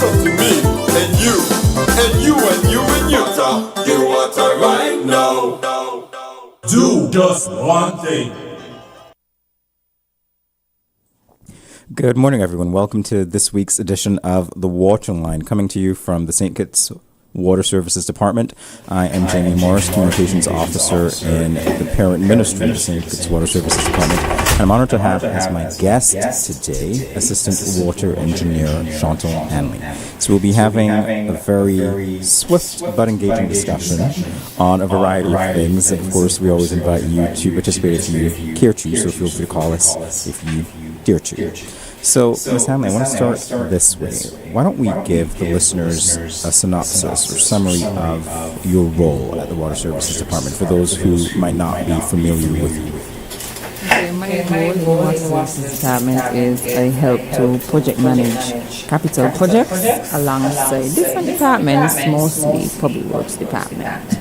So to me, and you, and you, and you, and you, talk the water right now. Do just one thing. Good morning, everyone. Welcome to this week's edition of The Water Line, coming to you from the St. Kitts Water Services Department. I am Jamie Morris, Communications Officer in the Parent Ministry of the St. Kitts Water Services Department. And I'm honored to have as my guest today Assistant Water Engineer Chantal Hanley. So we'll be having a very swift but engaging discussion on a variety of things. Of course, we always invite you to participate if you care to, so feel free to call us if you dare to. So, Ms. Hanley, I want to start this way. Why don't we give the listeners a synopsis or summary of your role at the Water Services Department for those who might not be familiar with you? Okay, my role in the Water Services Department is I help to project manage capital projects alongside different departments, mostly Public Works Department.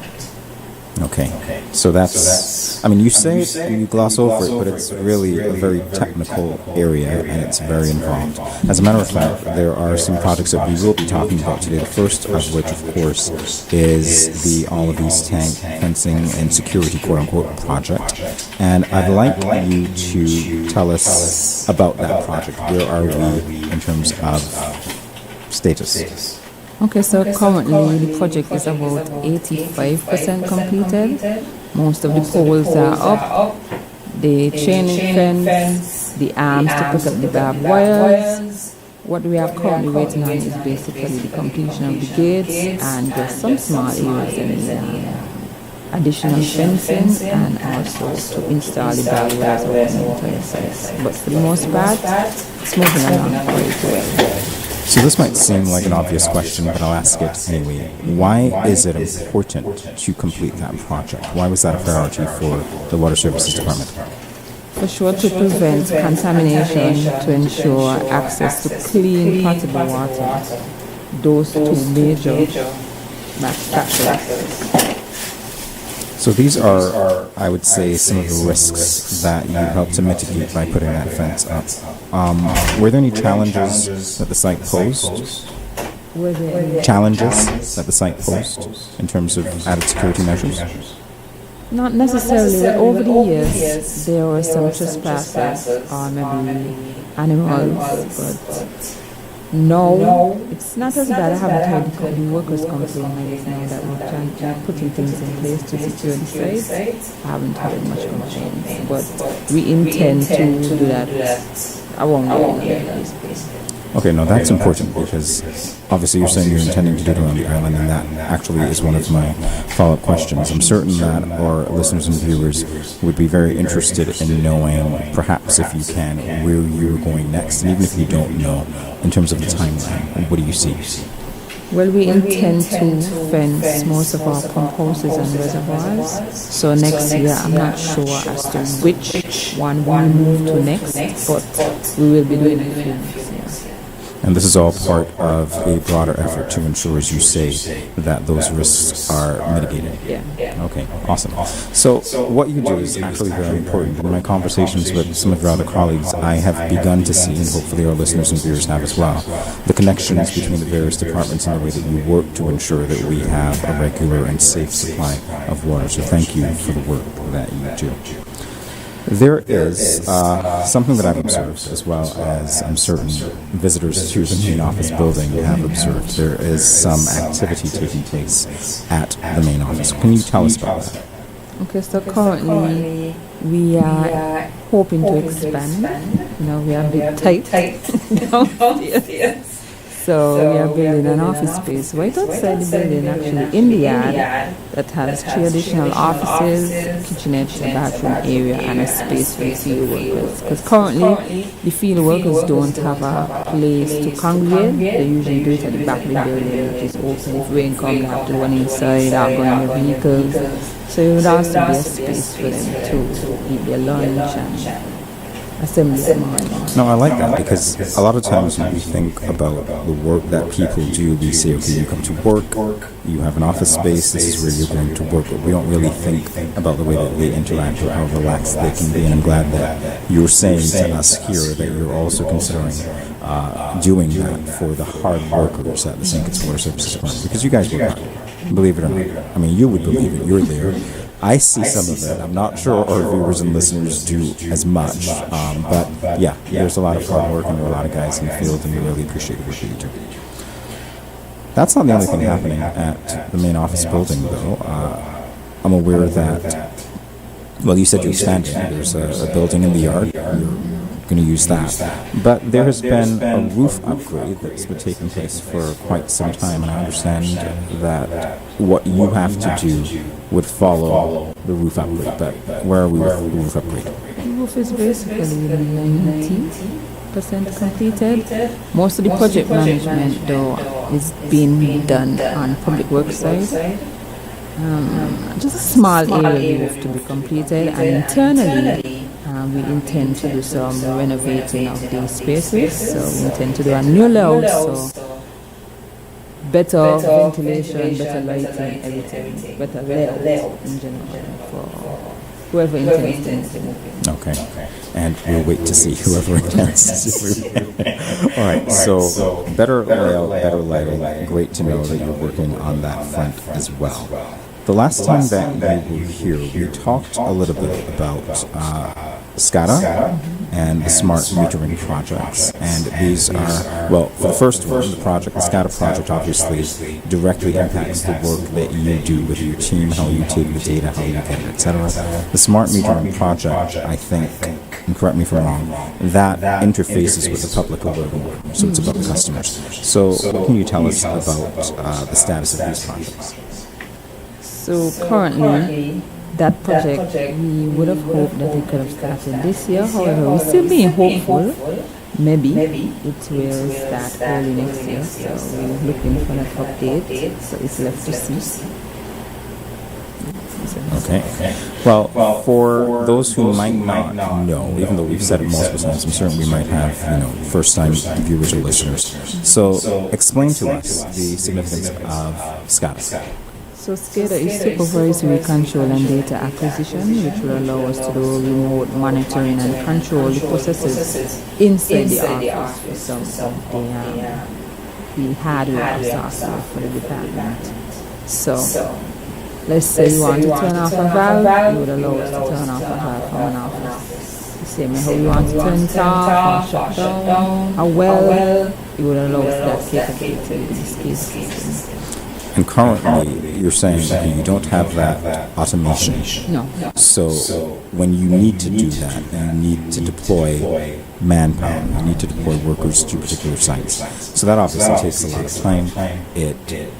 Okay, so that's, I mean, you say it, you gloss over it, but it's really a very technical area and it's very involved. As a matter of fact, there are some projects that we will be talking about today, the first of which, of course, is the All of East Tank Fencing and Security, quote-unquote, project. And I'd like you to tell us about that project. Where are we in terms of status? Okay, so currently the project is about 85% completed. Most of the poles are up, the chain fence, the arms to put up the barbed wires. What we are currently waiting on is basically the completion of the gates and just some small areas in the additional fencing and also to install the barbed wires over the entire site. But for the most part, it's moving along quite well. So this might seem like an obvious question, but I'll ask it anyway. Why is it important to complete that project? Why was that a priority for the Water Services Department? For sure, to prevent contamination, to ensure access to clean potable water. Those two major factors. So these are, I would say, some of the risks that you helped to mitigate by putting that fence up. Were there any challenges that the site posed? Challenges that the site posed in terms of added security measures? Not necessarily. Over the years, there were some trespassers or maybe animals, but no, it's not as bad. I haven't heard the workers complain now that we're putting things in place to secure the site. I haven't heard much complaints, but we intend to do that around the island. Okay, no, that's important because obviously you're saying you're intending to do it around the island, and that actually is one of my follow-up questions. I'm certain that our listeners and viewers would be very interested in knowing, perhaps if you can, where you're going next, and even if you don't know, in terms of the timeline, what do you see? Well, we intend to fence most of our pump houses and reservoirs. So next year, I'm not sure as to which one we move to next, but we will be doing it a few next year. And this is all part of a broader effort to ensure, as you say, that those risks are mitigated. Yeah. Okay, awesome. So what you do is actually very important. In my conversations with some of your other colleagues, I have begun to see, and hopefully our listeners and viewers have as well, the connections between the various departments and the way that you work to ensure that we have a regular and safe supply of water. So thank you for the work that you do. There is something that I've observed, as well as I'm certain visitors to the main office building have observed. There is some activity taking place at the main office. Can you tell us about that? Okay, so currently we are hoping to expand. We are a bit tight downstairs. So we are building an office space right outside the building, actually in the yard, that has 3 additional offices, kitchenette, a bathroom area, and a space for the field workers. Because currently the field workers don't have a place to congregate. They usually do it at the back of the building, which is open. If rain comes, they have to run inside or go in their vehicles. So it would also be a space for them to eat their lunch and assembly. No, I like that, because a lot of times when we think about the work that people do, we say, okay, you come to work, you have an office space, this is where you're going to work, but we don't really think about the way that they interact or how relaxed they can be. And I'm glad that you're saying to us here that you're also considering doing that for the hard workers at the St. Kitts Water Services Department, because you guys work hard, believe it or not. I mean, you would believe it. You're there. I see some of it. I'm not sure our viewers and listeners do as much, but yeah, there's a lot of hard work and there are a lot of guys in the field, and we really appreciate the work that you do. That's not the only thing happening at the main office building, though. I'm aware that, well, you said you're expanding. There's a building in the yard. You're going to use that. But there has been a roof upgrade that's been taking place for quite some time, and I understand that what you have to do would follow the roof upgrade. But where are we with the roof upgrade? The roof is basically 90% completed. Most of the project management, though, is being done on public works side. Just a small area roof to be completed, and internally we intend to do some renovating of these spaces. So we intend to do a new layout, so better ventilation, better lighting, everything, better layout in general for whoever intends to move in. Okay. And we'll wait to see whoever intends to move in. All right, so better layout, better lighting. Great to know that you're working on that front as well. The last time that you were here, we talked a little bit about SCADA and the smart metering projects. And these are, well, for the first one, the SCADA project obviously directly impacts the work that you do with your team, how you take the data, how you get it, etc. The smart metering project, I think, and correct me if I'm wrong, that interfaces with the public a little more, so it's about the customers. So what can you tell us about the status of these projects? So currently, that project, we would have hoped that it could have started this year. However, we're still being hopeful. Maybe it will start early next year. So we're looking for an update. So it's left to see. Okay. Well, for those who might not know, even though we've said it multiple times, I'm certain we might have, first-time viewers or listeners. So explain to us the significance of SCADA. So SCADA is supervisory control and data acquisition, which will allow us to do remote monitoring and control the processes inside the office for some of the hardware of software for the department. So let's say you want to turn off a valve, you would allow us to turn off a valve from an office. The same way how you want to turn it off or shut down a well, you would allow us that capability with the SCADA system. And currently, you're saying you don't have that automation. No. So when you need to do that, you need to deploy manpower, you need to deploy workers to particular sites. So that obviously takes a lot of time. It,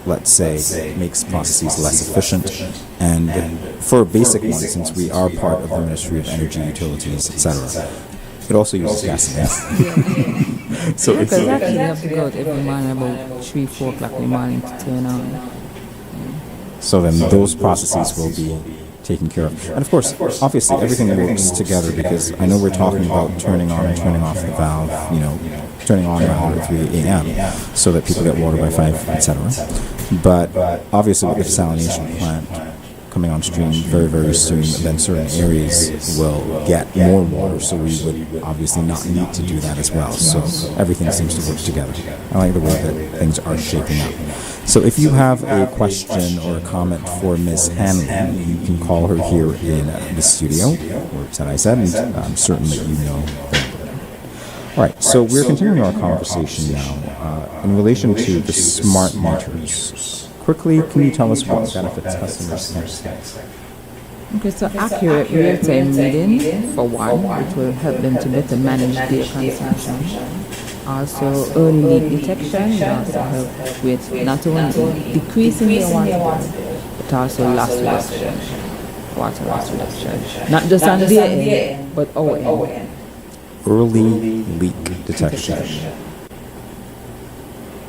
let's say, makes processes less efficient. And for a basic one, since we are part of the Ministry of Energy, Utilities, etc., it also uses gasoline. So because actually you have to go out every morning about 3-4 o'clock in the morning to turn on. So then those processes will be taken care of. And of course, obviously everything works together, because I know we're talking about turning on and turning off the valve, turning on around 3 a.m. so that people get water by 5, etc. But obviously with the desalination plant coming on stream very, very soon, then certain areas will get more water, so we would obviously not need to do that as well. So everything seems to work together. I like the way that things are shaping up. So if you have a question or a comment for Ms. Hanlon, you can call her here in the studio, or as I said, and I'm certain that you know very well. All right, so we're continuing our conversation now in relation to the smart meters. Quickly, can you tell us what benefits customers can expect? Okay, so accurate real-time reading, for one, which will help them to better manage their consumption. Also, early leak detection will also help with not only decreasing their water bill, but also loss reduction, water loss reduction. Not just on their end, but our end. Early leak detection.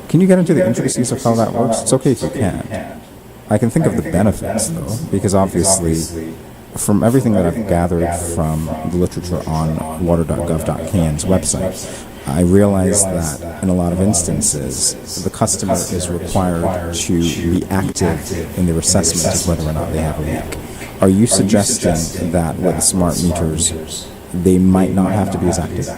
Can you get into the intricacies of how that works? It's okay if you can't. I can think of the benefits, though, because obviously, from everything that I've gathered from the literature on water.gov.can's website, I realize that in a lot of instances, the customer is required to be active in their assessment of whether or not they have a leak. Are you suggesting that with the smart meters, they might not have to be as active?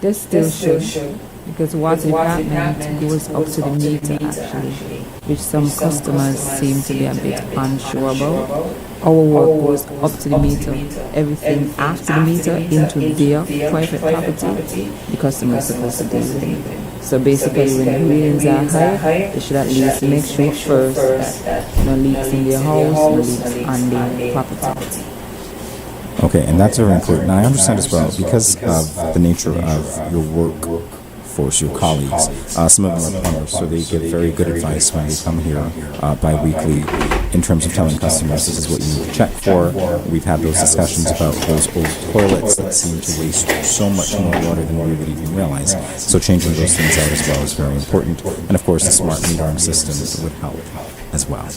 They still should, because water department goes up to the meter actually, which some customers seem to be a bit unsure about. Our work goes up to the meter. Everything after the meter into their private property, the customer is supposed to deal with it. So basically, when the readings are high, they should at least make sure first that no leaks in their house, no leaks on their property. Okay, and that's very important. Now, I understand as well, because of the nature of your workforce, your colleagues, some of them are plumbers, so they give very good advice when they come here bi-weekly in terms of telling customers this is what you need to check for. We've had those discussions about those old toilets that seem to waste so much more water than we would even realize. So changing those things out as well is very important. And of course, the smart metering system would help as well.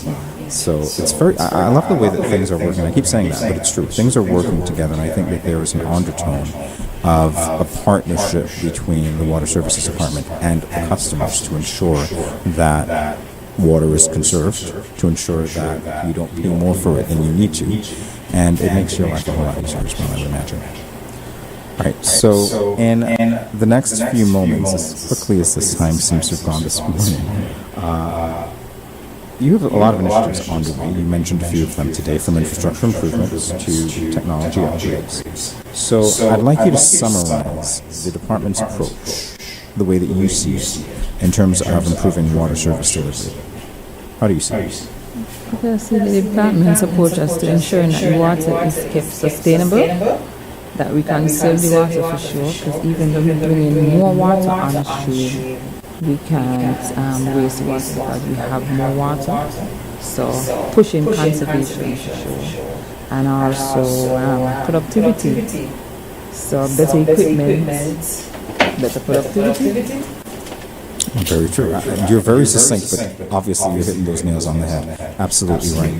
So it's very, I love the way that things are working. I keep saying that, but it's true. Things are working together, and I think that there is an undertone of a partnership between the Water Services Department and the customers to ensure that water is conserved, to ensure that you don't pay more for it than you need to, and it makes your life a whole lot easier as well, I would imagine. All right, so in the next few moments, as quickly as this time seems to have gone this morning, you have a lot of initiatives on the way. You mentioned a few of them today, from infrastructure improvements to technology upgrades. So I'd like you to summarize the department's approach, the way that you see it, in terms of improving water service delivery. How do you see it? Yes, the department's approach is to ensure that the water is kept sustainable, that we conserve the water for sure, because even though we bring in more water on the stream, we can't waste water because we have more water. So pushing conservation for sure, and also productivity. So better equipment, better productivity. Very true. You're very succinct, but obviously you're hitting those nails on the head. Absolutely right.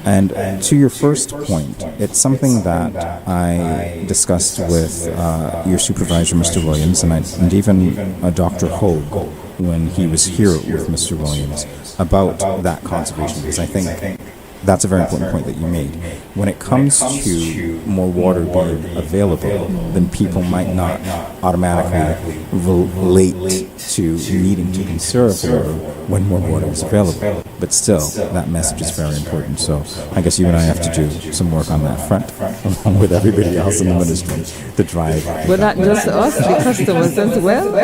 And to your first point, it's something that I discussed with your supervisor, Mr. Williams, and even Dr. Hogue when he was here with Mr. Williams about that conservation, because I think that's a very important point that you made. When it comes to more water being available, then people might not automatically relate to needing to conserve water when more water is available. But still, that message is very important. So I guess you and I have to do some work on that front, along with everybody else in the ministry, to drive. But not just us, the customers as well.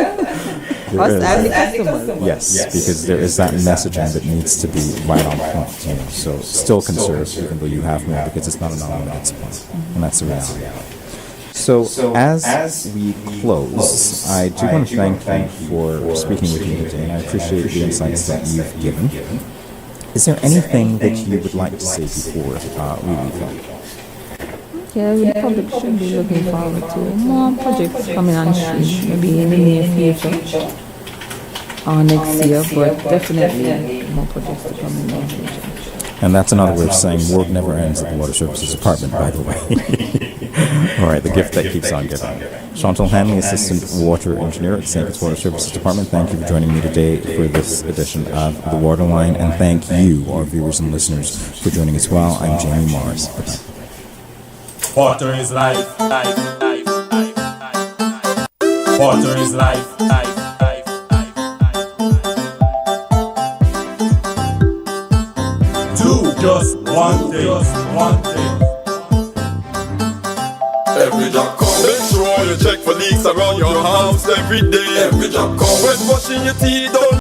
Us and the customers. Yes, because there is that messaging that needs to be right on point. So still conserve, even though you have more, because it's not an unlimited supply, and that's the reality. So as we close, I do want to thank you for speaking with me today, and I appreciate the insights that you've given. Is there anything that you would like to say before we leave? Yeah, the public should be looking forward to more projects coming on stream, maybe in the near future or next year, but definitely more projects to come in the near future. And that's another way of saying work never ends at the Water Services Department, by the way. All right, the gift that keeps on giving. Chantal Hanley, Assistant Water Engineer at St. Kitts Water Services Department, thank you for joining me today for this edition of The Waterline, and thank you, our viewers and listeners, for joining as well. I'm Jamie Morris. Bye-bye. Water is life, life, life, life, life. Water is life, life, life, life, life. Do just one thing, just one thing. Every drop come. Make sure you check for leaks around your house every day. Every drop come. When brushing your teeth, don't